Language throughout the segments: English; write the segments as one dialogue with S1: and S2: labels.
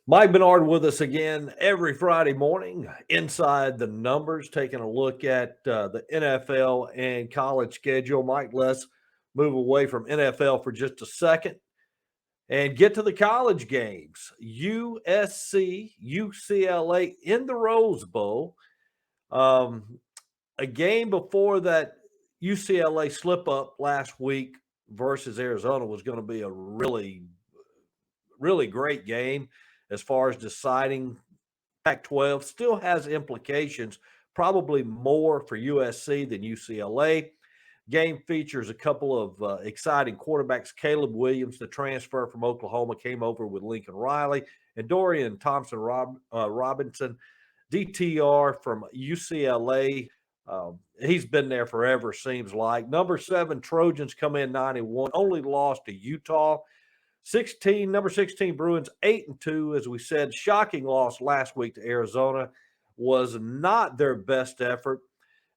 S1: Mike Bernard with us again every Friday morning inside the numbers, taking a look at the NFL and college schedule. Mike, let's move away from NFL for just a second and get to the college games. USC, UCLA in the Rose Bowl. Um, a game before that UCLA slip up last week versus Arizona was going to be a really great game as far as deciding. Pac-12 still has implications, probably more for USC than UCLA. Game features a couple of exciting quarterbacks. Caleb Williams, the transfer from Oklahoma, came over with Lincoln Riley, and Dorian Robinson, DTR from UCLA. He's been there forever, seems like. Number 7 Trojans come in 91, only lost to Utah. Number 16 Bruins 8-2. As we said, shocking loss last week to Arizona was not their best effort.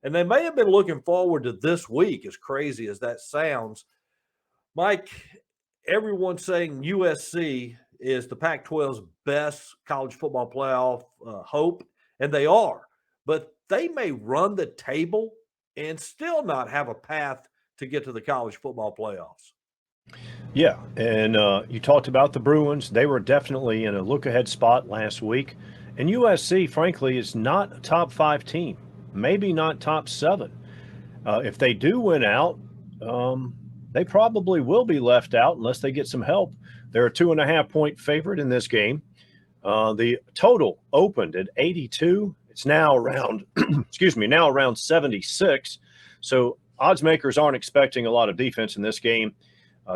S1: And they may have been looking forward to this week, as crazy as that sounds. Mike, everyone's saying USC is the Pac 12's best college football playoff hope, and they are. But they may run the table and still not have a path to get to the college football playoffs.
S2: Yeah, and you talked about the Bruins. They were definitely in a look-ahead spot last week. And USC, frankly, is not a top 5 team, maybe not top 7. If they do win out, they probably will be left out unless they get some help. They're a 2.5-point favorite in this game. The total opened at 82. It's now around, now around 76. So odds makers aren't expecting a lot of defense in this game.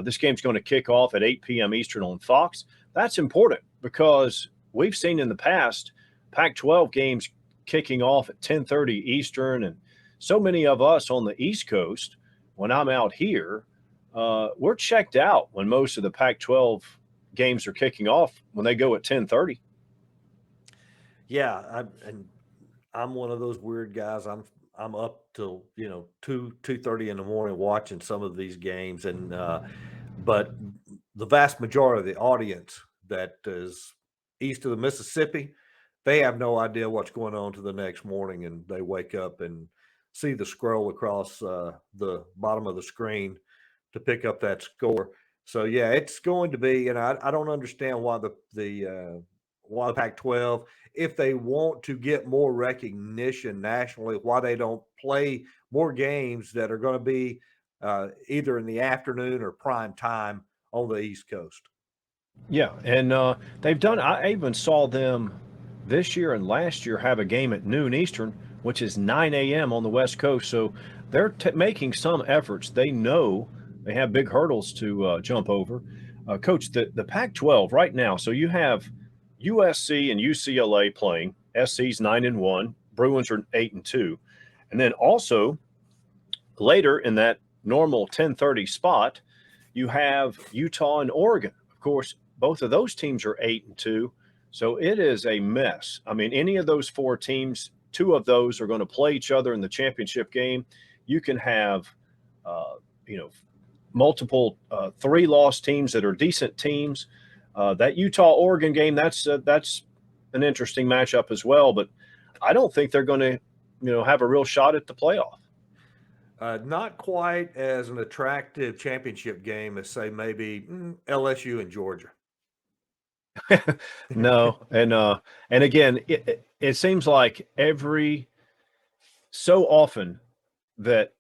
S2: This game's going to kick off at 8 p.m. Eastern on Fox. That's important because we've seen in the past Pac-12 games kicking off at 10:30 Eastern, and so many of us on the East Coast, when I'm out here, we're checked out when most of the Pac-12 games are kicking off when they go at 10:30.
S1: Yeah, I'm one of those weird guys. I'm up till 2:30 in the morning watching some of these games, and but the vast majority of the audience that is east of the Mississippi, they have no idea what's going on to the next morning, and they wake up and see the scroll across the bottom of the screen to pick up that score. So yeah, it's going to be, and I don't understand why the Pac-12, if they want to get more recognition nationally, why they don't play more games that are going to be either in the afternoon or prime time on the East Coast.
S2: Yeah, and they've done. I even saw them this year and last year have a game at noon Eastern, which is 9 a.m. on the West Coast. So they're making some efforts. They know they have big hurdles to jump over. Coach, the Pac-12 right now. So you have USC and UCLA playing. SC's 9-1. Bruins are 8-2, and then also later in that normal 10:30 spot, you have Utah and Oregon. Of course, both of those teams are 8-2, so it is a mess. I mean, any of those 4 teams, 2 of those are going to play each other in the championship game. You can have, uh, you know, multiple 3-loss teams that are decent teams. That Utah-Oregon game, that's an interesting matchup as well. But I don't think they're going to, have a real shot at the playoff.
S1: Not quite as an attractive championship game as, say, maybe LSU and Georgia.
S2: No, and again, it seems like every so often that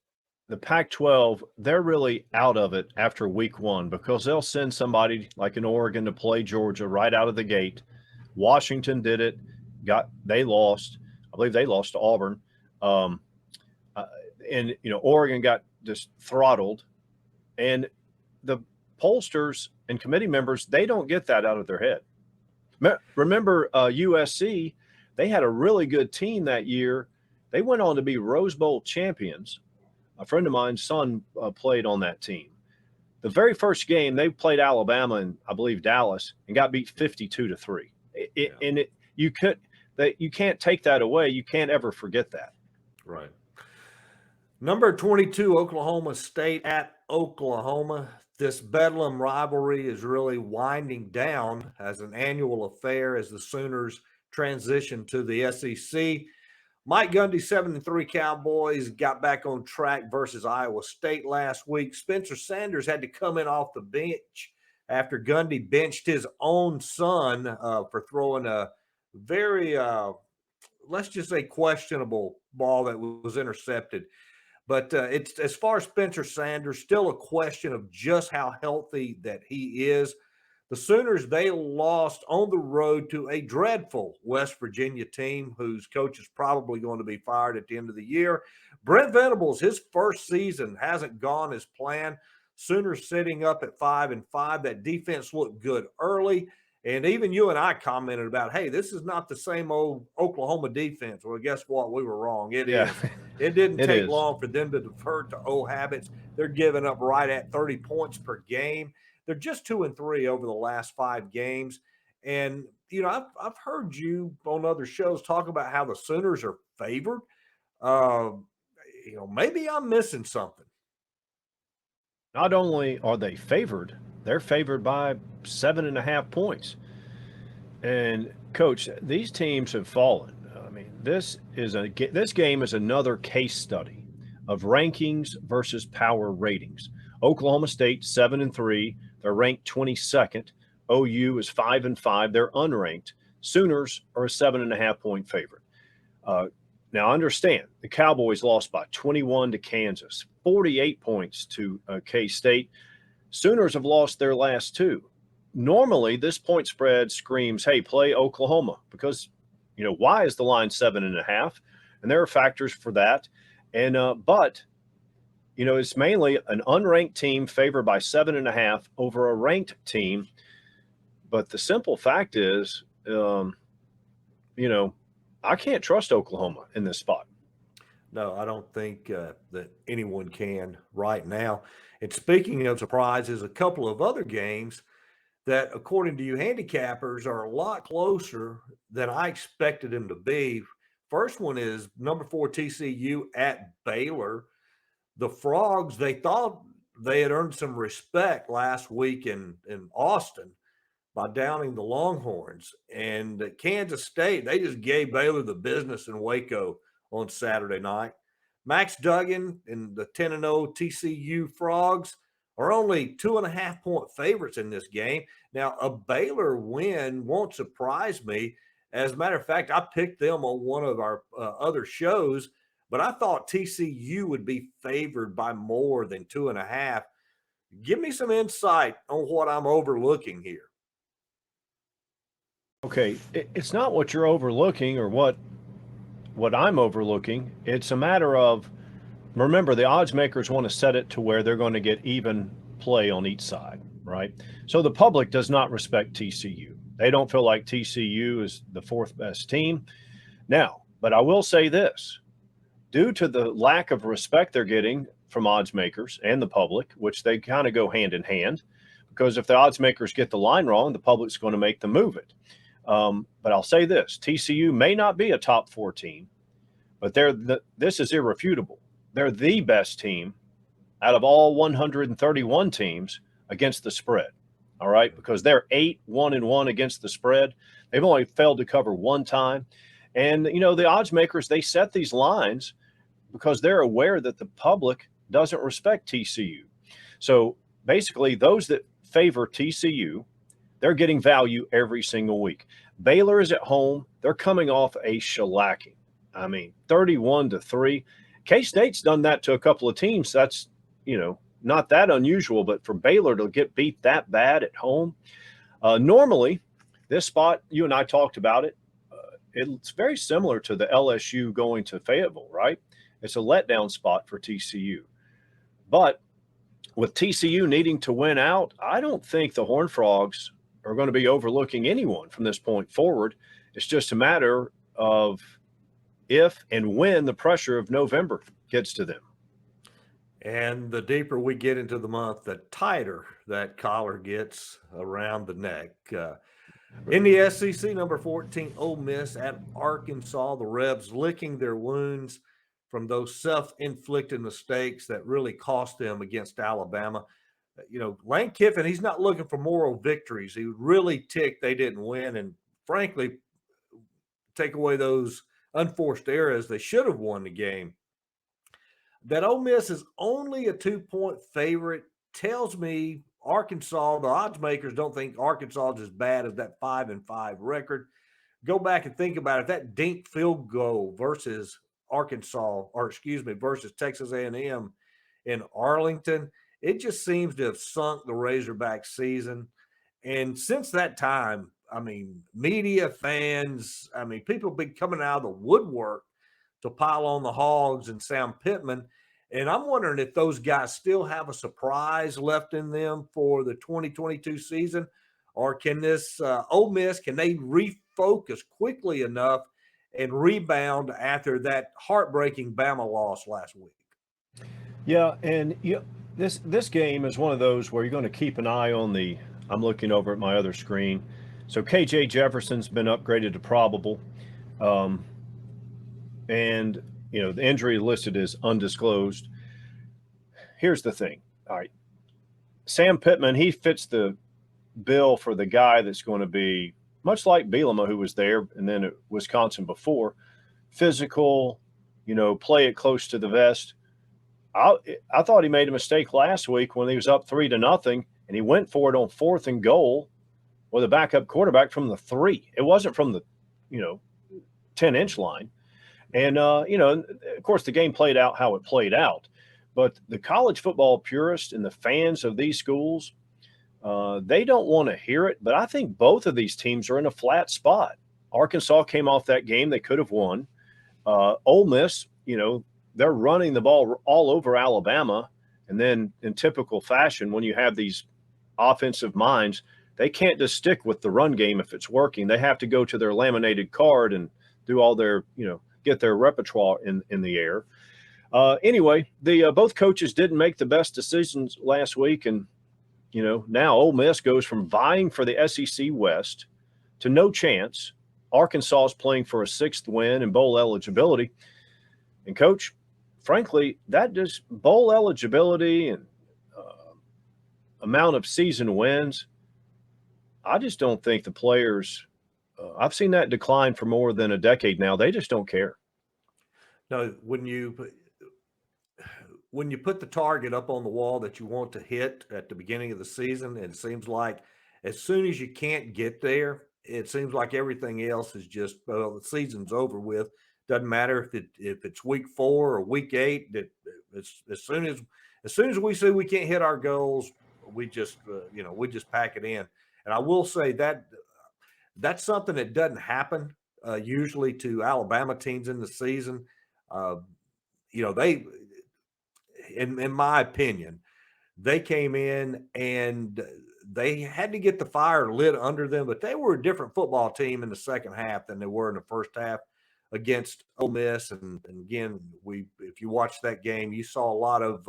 S2: the Pac-12, they're really out of it after week 1 because they'll send somebody like an Oregon to play Georgia right out of the gate. Washington did it. They lost. I believe they lost to Auburn. Um, uh, and Oregon got just throttled. And the pollsters and committee members, they don't get that out of their head. Remember USC, they had a really good team that year. They went on to be Rose Bowl champions. A friend of mine's son played on that team. The very first game, they played Alabama and I believe Dallas and got beat 52-3. You can't take that away. You can't ever forget that.
S1: Right. Number 22, Oklahoma State at Oklahoma. this Bedlam rivalry is really winding down as an annual affair as the Sooners transition to the SEC. Mike Gundy's 7-3 Cowboys got back on track versus Iowa State last week. Spencer Sanders had to come in off the bench after Gundy benched his own son for throwing a very, let's just say, questionable ball that was intercepted. But it's, as far as Spencer Sanders, still a question of just how healthy that he is. The Sooners, they lost on the road to a dreadful West Virginia team whose coach is probably going to be fired at the end of the year. Brent Venables, his first season hasn't gone as planned. Sooners sitting up at 5-5. That defense looked good early. And even you and I commented about, hey, this is not the same old Oklahoma defense. Well, guess what? We were wrong. It
S2: Yeah,
S1: is. It didn't
S2: it
S1: take
S2: is.
S1: long for them to divert to old habits. They're giving up right at 30 points per game. They're just 2-3 over the last 5 games. And, you know, I've heard you on other shows talk about how the Sooners are favored. Uh, you know, maybe I'm missing something.
S2: Not only are they favored, they're favored by 7.5 points. And coach, these teams have fallen. I mean, this game is another case study of rankings versus power ratings. Oklahoma State 7-3, they're ranked 22nd. OU is 5-5, they're unranked. Sooners are a 7.5 point favorite. Now, understand the Cowboys lost by 21 to Kansas, 48 points to K-State. Sooners have lost their last 2. Normally, this point spread screams, hey, play Oklahoma, because, you know, why is the line 7.5? And there are factors for that. And, but, you know, it's mainly an unranked team favored by 7.5 over a ranked team. But the simple fact is, you know, I can't trust Oklahoma in this spot.
S1: No, I don't think that anyone can right now. And speaking of surprises, a couple of other games that, according to you handicappers, are a lot closer than I expected them to be. First one is number 4 TCU at Baylor. The Frogs, they thought they had earned some respect last week in Austin by downing the Longhorns. And Kansas State, they just gave Baylor the business in Waco on Saturday night. Max Duggan and the 10-0 TCU Frogs are only 2.5 point favorites in this game. Now, a Baylor win won't surprise me. As a matter of fact, I picked them on one of our other shows, but I thought TCU would be favored by more than 2.5. Give me some insight on what I'm overlooking here.
S2: Okay, it's not what you're overlooking or what I'm overlooking. It's a matter of, remember, the odds makers want to set it to where they're going to get even play on each side, right? So the public does not respect TCU. They don't feel like TCU is the 4th best team. Now, but I will say this, due to the lack of respect they're getting from odds makers and the public, which they kind of go hand in hand, because if the odds makers get the line wrong, the public's going to make them move it. But I'll say this, TCU may not be a top 4 team, but this is irrefutable. They're the best team out of all 131 teams against the spread. All right, because they're 8-1-1 against the spread. They've only failed to cover 1 time. And, you know, the odds makers, they set these lines because they're aware that the public doesn't respect TCU. So basically, those that favor TCU, they're getting value every single week. Baylor is at home. They're coming off a shellacking. I mean, 31-3. K-State's done that to a couple of teams. That's, you know, not that unusual, but for Baylor to get beat that bad at home. Normally, this spot, you and I talked about it, it's very similar to the LSU going to Fayetteville, right? It's a letdown spot for TCU. But with TCU needing to win out, I don't think the Horned Frogs are going to be overlooking anyone from this point forward. It's just a matter of if and when the pressure of November gets to them.
S1: And the deeper we get into the month, the tighter that collar gets around the neck. In the SEC, number 14, Ole Miss at Arkansas. The Rebs licking their wounds from those self-inflicted mistakes that really cost them against Alabama. Lane Kiffin, he's not looking for moral victories. He was really ticked they didn't win. And frankly, take away those unforced errors, they should have won the game. That Ole Miss is only a 2-point favorite tells me Arkansas, the odds makers don't think Arkansas is as bad as that 5-5 record. Go back and think about it. That dink field goal versus Arkansas, or excuse me, versus Texas A&M in Arlington, it just seems to have sunk the Razorback season. And since that time, I mean, media, fans, I mean, people have been coming out of the woodwork to pile on the Hogs and Sam Pittman. And I'm wondering if those guys still have a surprise left in them for the 2022 season, or can this Ole Miss, can they refocus quickly enough and rebound after that heartbreaking Bama loss last week?
S2: Yeah, and this game is one of those where you're going to keep an eye on the. I'm looking over at my other screen. So KJ Jefferson's been upgraded to probable, and the injury listed as undisclosed. Here's the thing. All right, Sam Pittman, he fits the bill for the guy that's going to be much like Bielema, who was there and then at Wisconsin before, physical, play it close to the vest. I thought he made a mistake last week when he was up 3-0, and he went for it on 4th and goal with a backup quarterback from the 3. It wasn't from the 10-inch line. And of course the game played out how it played out. But the college football purists and the fans of these schools, they don't want to hear it. But I think both of these teams are in a flat spot. Arkansas came off that game they could have won. Ole Miss, they're running the ball all over Alabama. And then in typical fashion, when you have these offensive minds, they can't just stick with the run game if it's working. They have to go to their laminated card and do all their, get their repertoire in the air. Anyway, both coaches didn't make the best decisions last week. And, now Ole Miss goes from vying for the SEC West to no chance. Arkansas is playing for a 6th win and bowl eligibility. And, Coach, frankly, that just bowl eligibility and amount of season wins, I just don't think the players I've seen that decline for more than a decade now. They just don't care.
S1: No, when you put the target up on the wall that you want to hit at the beginning of the season, it seems like as soon as you can't get there, it seems like everything else is just, well, the season's over with. Doesn't matter if it's week 4 or week 8. That as soon as we see we can't hit our goals, we just pack it in. And I will say that that's something that doesn't happen usually to Alabama teams in the season. They, in my opinion, they came in and they had to get the fire lit under them, but they were a different football team in the second half than they were in the first half against Ole Miss. And again, if you watch that game, you saw a lot of,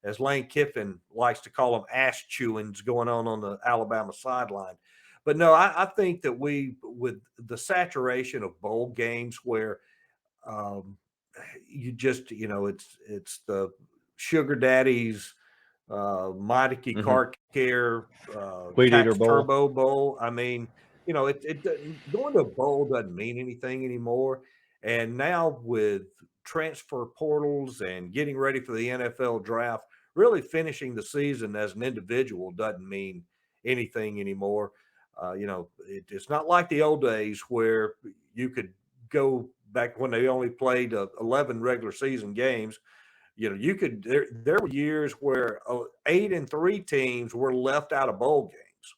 S1: as Lane Kiffin likes to call them, ass chewings going on the Alabama sideline. But no, I think that with the saturation of bowl games where you just, it's the sugar daddies, Meineke Car Care, Tax Turbo Bowl. I mean, going to a bowl doesn't mean anything anymore. And now with transfer portals and getting ready for the NFL draft, really finishing the season as an individual doesn't mean anything anymore. It's not like the old days where you could go back when they only played 11 regular season games. There were years where 8-3 teams were left out of bowl games.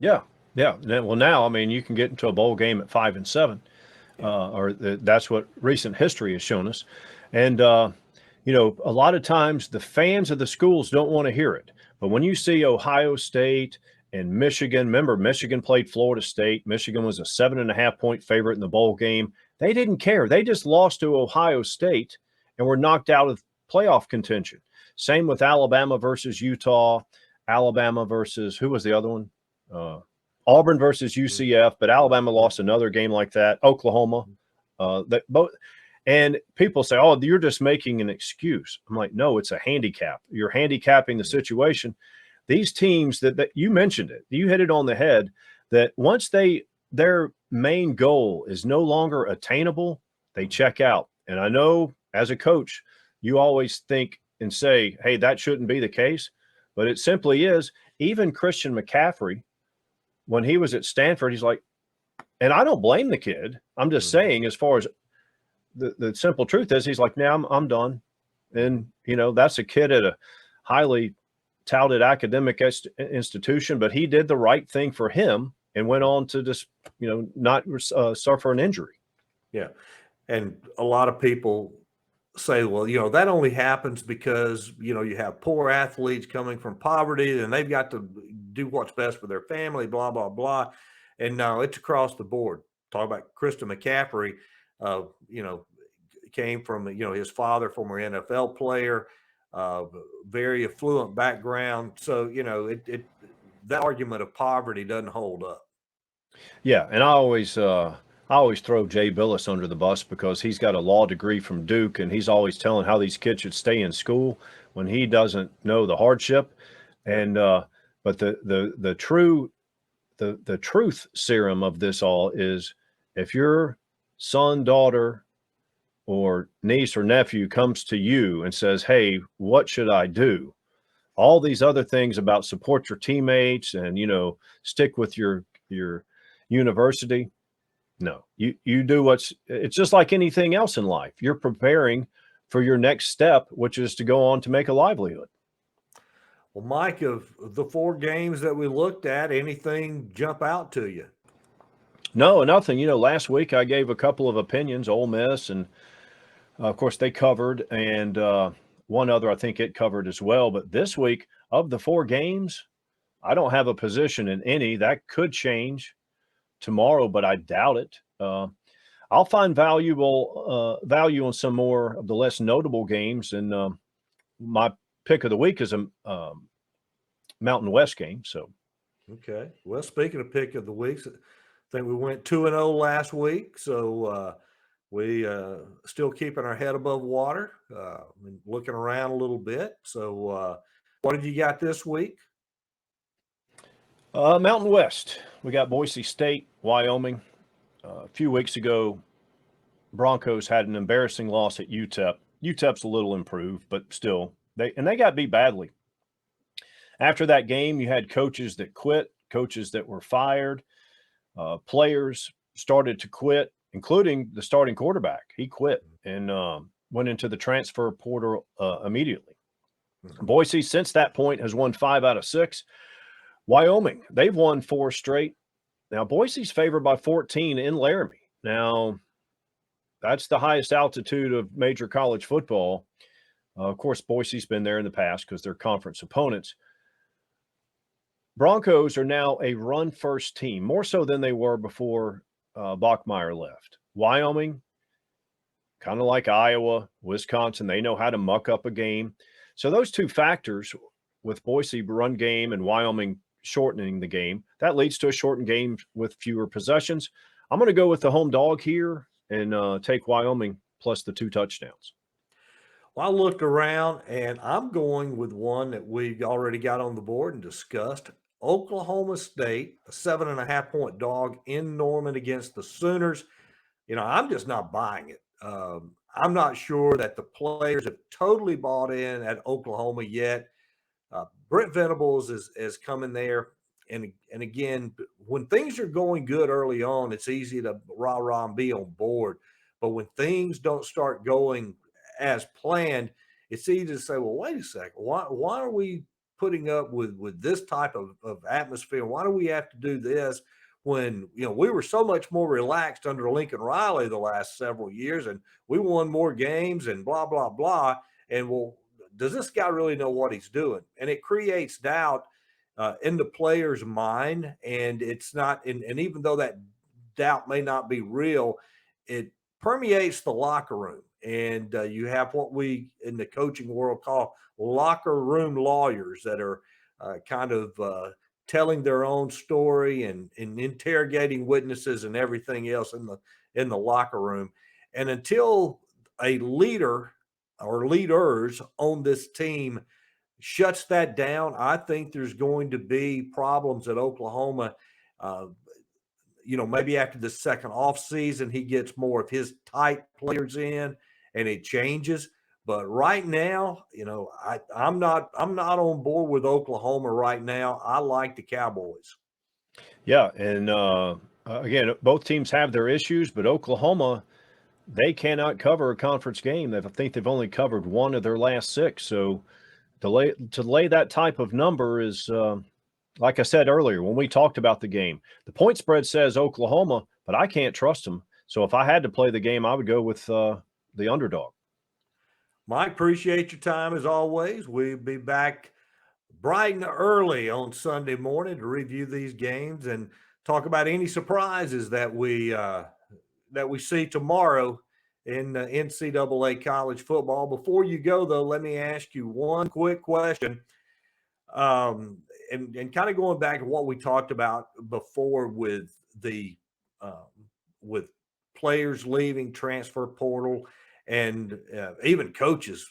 S2: Yeah. Well, now, I mean, you can get into a bowl game at 5-7, that's what recent history has shown us. And, a lot of times the fans of the schools don't want to hear it. But when you see Ohio State and Michigan, remember Michigan played Florida State. Michigan was a 7.5-point favorite in the bowl game. They didn't care. They just lost to Ohio State and were knocked out of playoff contention. Same with Alabama versus Utah, Alabama versus, who was the other one? Auburn versus UCF, but Alabama lost another game like that. Oklahoma, and people say, "Oh, you're just making an excuse." I'm like, no, it's a handicap. You're handicapping the situation. these teams that you mentioned it, you hit it on the head, that once their main goal is no longer attainable, they check out. And I know as a coach, you always think and say, hey, that shouldn't be the case, but it simply is. Even Christian McCaffrey, when he was at Stanford, he's like, and I don't blame the kid. I'm just saying, as far as the simple truth is, he's like, now I'm done. And, that's a kid at a highly touted academic institution, but he did the right thing for him and went on to just, not suffer an injury.
S1: Yeah. And a lot of people say, well, that only happens because, you have poor athletes coming from poverty and they've got to do what's best for their family, blah, blah, blah. And no, it's across the board. Talk about Krista McCaffrey, came from, his father, former NFL player, very affluent background. So, that argument of poverty doesn't hold up.
S2: Yeah. And I always throw Jay Billis under the bus because he's got a law degree from Duke, and he's always telling how these kids should stay in school when he doesn't know the hardship. And but the truth serum of this all is, if your son, daughter, or niece or nephew comes to you and says, hey, what should I do? All these other things about support your teammates and, stick with your university. No, you do it's just like anything else in life. You're preparing for your next step, which is to go on to make a livelihood.
S1: Well, Mike, of the 4 games that we looked at, anything jump out to you?
S2: No, nothing. Last week I gave a couple of opinions, Ole Miss, and of course they covered, and one other I think it covered as well. But this week, of the 4 games, I don't have a position in any. That could change tomorrow, but I doubt it. I'll find value on some more of the less notable games, and my pick of the week is a Mountain West game. So,
S1: okay. Well, speaking of pick of the weeks, I think we went 2-0 last week, so we still keeping our head above water, and looking around a little bit. So, what have you got this week?
S2: Mountain West, we got Boise State, Wyoming. A few weeks ago, Broncos had an embarrassing loss at UTEP. UTEP's a little improved, but still, they got beat badly. After that game, you had coaches that quit, coaches that were fired, players started to quit, including the starting quarterback. He quit and went into the transfer portal immediately. Boise, since that point, has won 5 out of 6. Wyoming, they've won 4 straight. Now, Boise's favored by 14 in Laramie. Now, that's the highest altitude of major college football. Of course, Boise's been there in the past because they're conference opponents. Broncos are now a run-first team, more so than they were before Bachmeier left. Wyoming, kind of like Iowa, Wisconsin, they know how to muck up a game. So those 2 factors, with Boise run game and Wyoming shortening the game, that leads to a shortened game with fewer possessions. I'm going to go with the home dog here and take Wyoming plus the 2 touchdowns.
S1: Well, I looked around and I'm going with one that we already got on the board and discussed. Oklahoma State, a 7.5-point dog in Norman against the Sooners. I'm just not buying it. I'm not sure that the players have totally bought in at Oklahoma yet. Brent Venables is coming there. And again, when things are going good early on, it's easy to rah-rah and be on board. But when things don't start going as planned, it's easy to say, well, wait a second. Why are we putting up with this type of atmosphere? Why do we have to do this when, we were so much more relaxed under Lincoln Riley the last several years and we won more games and blah, blah, blah. And well, does this guy really know what he's doing? And it creates doubt in the player's mind. And it's not, and even though that doubt may not be real, it permeates the locker room. And you have what we in the coaching world call locker room lawyers that are kind of telling their own story and interrogating witnesses and everything else in the locker room. And until a leader or leaders on this team shuts that down, I think there's going to be problems at Oklahoma. Uh, maybe after the second off season, he gets more of his tight players in, and it changes. But right now, I'm not on board with Oklahoma right now. I like the Cowboys.
S2: Yeah, and again, both teams have their issues, but Oklahoma, they cannot cover a conference game. I think they've only covered one of their last six. So to lay that type of number is, like I said earlier when we talked about the game, the point spread says Oklahoma, but I can't trust them. So if I had to play the game, I would go with the underdog.
S1: Mike, appreciate your time as always. We'll be back bright and early on Sunday morning to review these games and talk about any surprises that we see tomorrow in NCAA college football. Before you go, though, let me ask you one quick question. And kind of going back to what we talked about before with the with players leaving transfer portal and even coaches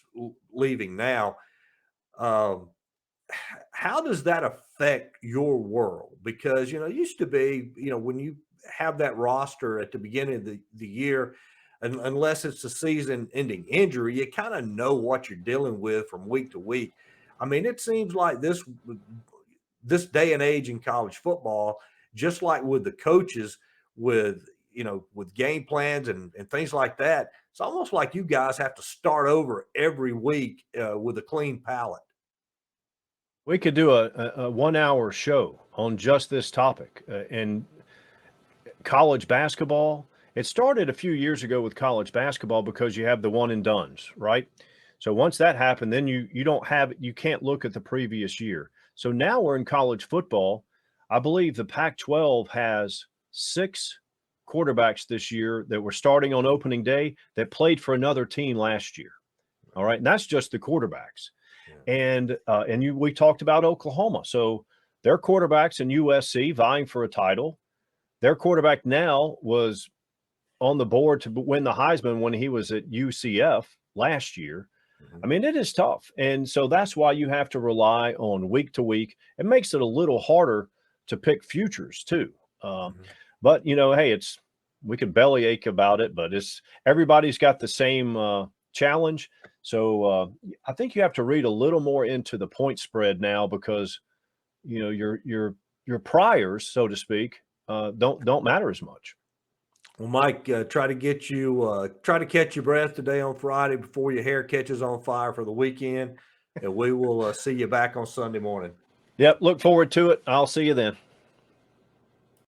S1: leaving now. Um, how does that affect your world? Because it used to be, when you have that roster at the beginning of the year, unless it's a season-ending injury, you kind of know what you're dealing with from week to week. I mean, it seems like this day and age in college football, just like with the coaches, with game plans and things like that, it's almost like you guys have to start over every week with a clean palette.
S2: We could do a 1 hour show on just this topic. And college basketball, it started a few years ago with college basketball because you have the one and dones, right? So once that happened, then you can't look at the previous year. So now we're in college football. I believe the Pac-12 has 6 quarterbacks this year that were starting on opening day that played for another team last year. All right. And that's just the quarterbacks. And we talked about Oklahoma. So their quarterbacks in USC vying for a title. Their quarterback now was on the board to win the Heisman when he was at UCF last year.
S1: Mhm.
S2: I mean, it is tough. And so that's why you have to rely on week to week. It makes it a little harder to pick futures too.
S1: Mhm.
S2: But hey, we could bellyache about it, but everybody's got the same challenge. So I think you have to read a little more into the point spread now because your priors, so to speak, don't matter as much.
S1: Well, Mike, try to catch your breath today on Friday before your hair catches on fire for the weekend, and we will see you back on Sunday morning.
S2: Yep, look forward to it. I'll see you then.